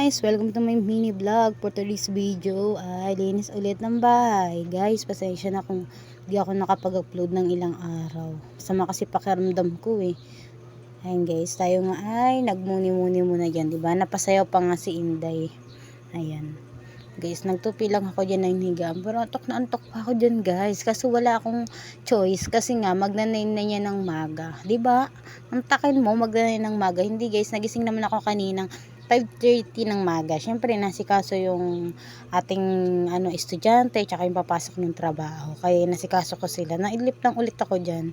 guys! Welcome to my mini vlog. For today's video ay linis ulit ng bahay. Guys, pasensya na kung di ako nakapag-upload ng ilang araw. Sama kasi pakiramdam ko eh. Ayan guys, tayo nga ay nagmuni-muni muna dyan. Diba? Napasayaw pa nga si Inday. Ayan. Guys, nagtupi lang ako dyan ng higam. Pero antok na antok pa ako dyan guys. Kasi wala akong choice. Kasi nga magnanay na niya ng maga. Diba? Ang takin mo magnanay ng maga. Hindi guys, nagising naman ako kaninang 5:30 ng maga. Syempre nasikaso yung ating estudyante tsaka yung papasok ng trabaho. Kaya nasikaso ko sila. Naidlip lang ulit ako diyan.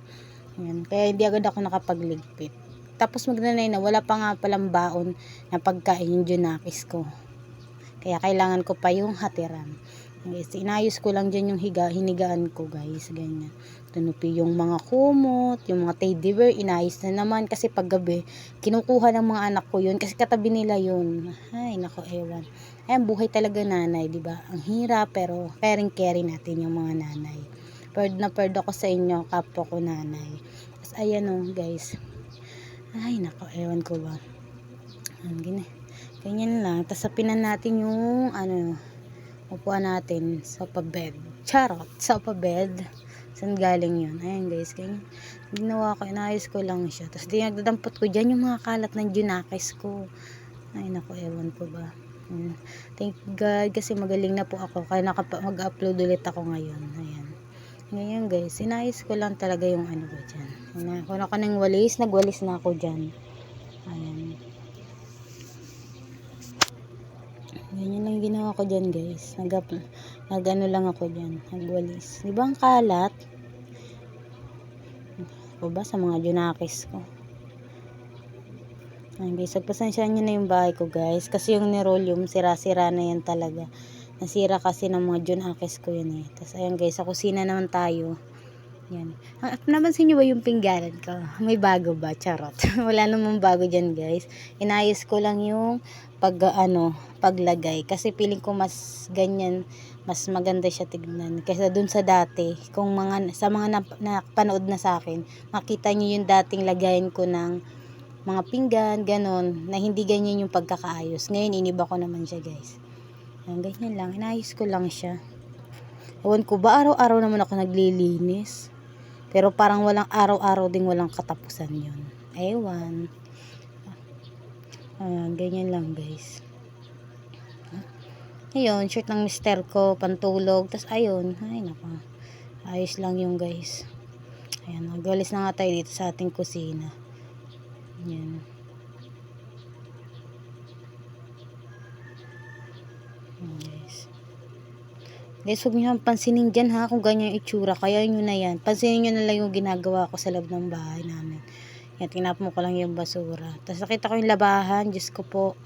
Yan. Kaya hindi agad ako nakapagligpit. Tapos magnanay na wala pa nga palang baon na pagkain yung junakis ko. Kaya kailangan ko pa yung hatiran. Guys, inayos ko lang dyan yung hinigaan ko guys, ganyan. Tunupi yung mga kumot, yung mga teddy bear, inayos na naman kasi paggabi, kinukuha ng mga anak ko yun kasi katabi nila yun. Ay, nako, ewan. Ayan, buhay talaga nanay, di ba? Ang hirap pero caring natin yung mga nanay. Proud na proud ako sa inyo, kapwa ko nanay. Tapos ayan o, guys. Ay, nako, ewan ko ba. Ganyan lang. Tapos sapinan natin yung upuan natin sa pabed. Charot, sa pabed. Saan galing yun? Ayan guys, ganyan. Ginawa ko, inayos ko lang siya. Tapos di nagdadampot ko dyan yung mga kalat ng junakis ko. Ay naku, ewan ko ba. Thank God kasi magaling na po ako. Kaya mag-upload ulit ako ngayon. Ayan. Ngayon guys, inayos ko lang talaga yung ko dyan. Kung ako ng walis, nagwalis na ako dyan. Ayan. Ganyan lang ginawa ko dyan guys. Nagano lang ako dyan. Nagwalis. Di ba ang kalat? Ako ba sa mga junakis ko? Ayan guys. Pagpasensyaan nyo na yung bahay ko guys. Kasi yung nirolium, sira-sira na yan talaga. Nasira kasi ng mga junakis ko yun eh. Tapos ayan guys. Sa kusina naman tayo. Yan. Napansin nyo ba yung pinggalan ko? May bago ba? Charot. Wala namang bago dyan guys. Inayos ko lang yung paglagay. Kasi feeling ko mas ganyan, mas maganda siya tignan. Kaysa dun sa dati, kung sa mga napanood na sa akin, makita nyo yung dating lagayin ko ng mga pinggan, ganon, na hindi ganyan yung pagkakaayos. Ngayon, iniba ko naman siya guys. Yan, ganyan lang. Inayos ko lang siya. Ewan ko ba, araw-araw naman ako naglilinis. Pero parang walang araw-araw ding walang katapusan yun. Ewan. Ganyan lang guys. Ayun, shirt ng mister ko, pantulog. Tapos ayun, ay nako. Ayos lang yung guys. Ayan, magwalis na nga tayo dito sa ating kusina. Ayan. Guys, huwag nyo pansinin dyan ha kung ganyan yung itsura. Kaya nyo na yan. Pansinin nyo na lang yung ginagawa ko sa loob ng bahay namin. Yan, tinapon ko lang yung basura. Tapos nakita ko yung labahan. Diyos ko po.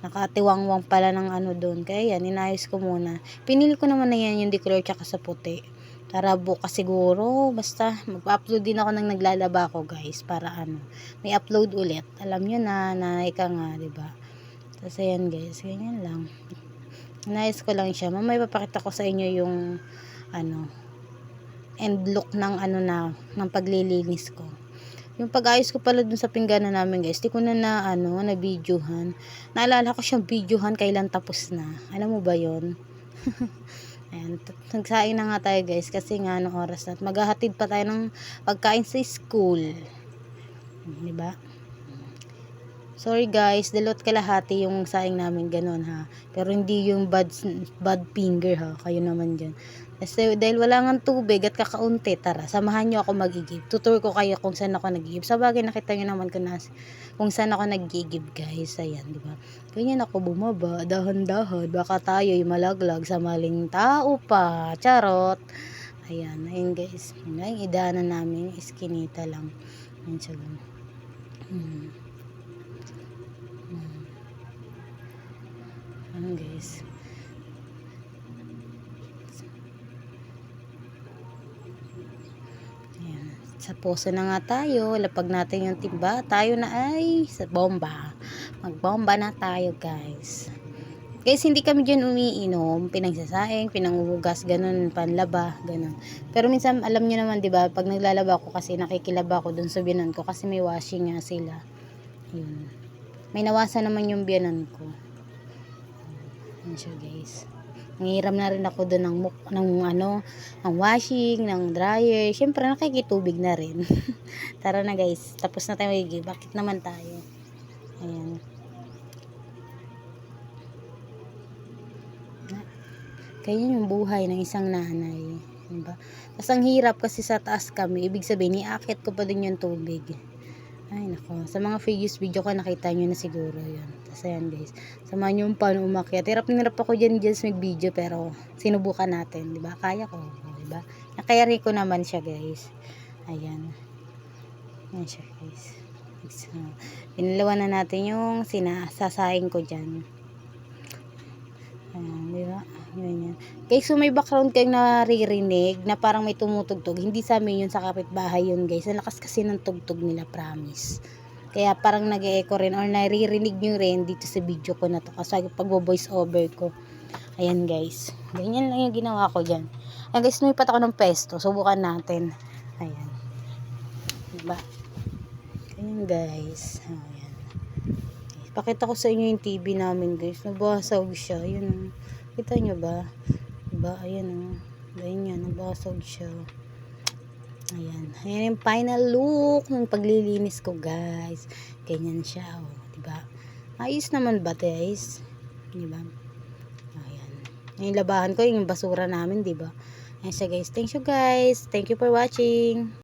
Nakatiwangwang pala ng doon. Kaya yan, inayos ko muna. Pinili ko naman na yan yung declare tsaka sa puti. Tara bukas siguro. Basta mag-upload din ako ng naglalaba ko guys. Para may upload ulit. Alam nyo na ika nga, diba? Tapos ayan guys, ganyan lang. Inayos ko lang siya. Mamaya papakita ko sa inyo yung end look ng ng paglilinis ko. Yung pag-ayos ko pala dun sa pingganan namin guys, di ko na na videohan. Naalala ko siyang videohan kailan tapos na. Alam mo ba yon? Ayan, nagsaing na nga tayo guys kasi nga anong oras na. Maghahatid pa tayo ng pagkain sa school. Diba? Sorry guys, dalawat kalahati yung saing namin ganon ha. Pero hindi yung bad finger ha. Kayo naman dyan. Kasi dahil wala nga tubig at kakaunti, tara, samahan nyo ako mag-igib. Tutur ko kayo kung saan ako nag-igib. Sa bagay, nakita nyo naman kung saan ako nag-igib guys. Ayan, di ba? Ganyan ako bumaba, dahan-dahan. Baka tayo yung malaglag sa maling tao pa. Charot. Ayan, ayun guys. Yung idaanan namin, iskinita lang. Ayan siya lang. Guys. Ayan. Sa poso na nga tayo. Lapag natin yung timba. Tayo na ay sa bomba. Magbomba na tayo guys. Guys, hindi kami dyan umiinom. Pinagsasaing, pinanguhugas, ganun, panlaba, ganun. Pero minsan, alam nyo naman, diba, pag naglalaba ko kasi nakikilaba ko dun sa biyanan ko kasi may washing nga sila. Yun. May nawasan naman yung biyanan ko. Yan siya guys. Nangiram na rin ako doon ng ng washing, ng dryer. Siyempre nakikitubig na rin. Tara na guys, tapos na tayo magiging. Bakit naman tayo? Ayan. Ganyan yung buhay ng isang nanay. Diba? Tapos ang hirap kasi sa taas kami. Ibig sabihin, iakit ko pa din yung tubig. Ay nako, sa mga previous video ko nakita nyo na siguro yun. Tapos ayan guys, samahan nyo yung paano umakyat. Hirap ako dyan sa video pero sinubukan natin, diba? Kaya ko, diba? Nakayari ko naman siya guys. Ayan. Ayan siya guys. So, pinalawan na natin yung sinasasaing ko dyan. Ayan, diba? Ganyan. Guys, so may background kayong naririnig na parang may tumutugtog. Hindi sa amin yun, sa kapitbahay yun guys. Ang lakas kasi ng tugtog nila, promise. Kaya parang nag-e-echo rin or naririnig nyo rin dito sa video ko na to. Kasi pag-voice over ko. Ayan guys. Ganyan lang yung ginawa ko dyan. Ayan guys, lumipat ako ng pesto. Subukan natin. Ayan. Diba? Ganyan guys. Ayan. Pakita ko sa inyo yung TV namin guys. Nabasag siya. Yun. Kita nyo ba? Diba? Ayan o. Ganyan. Nabasag siya. Ayan. Ayan yung final look ng paglilinis ko guys. Ganyan siya o. Diba? Ayos naman ba guys? Diba? Ayan. Yung labahan ko yung basura namin. Diba? Ayan siya guys. Thank you guys. Thank you for watching.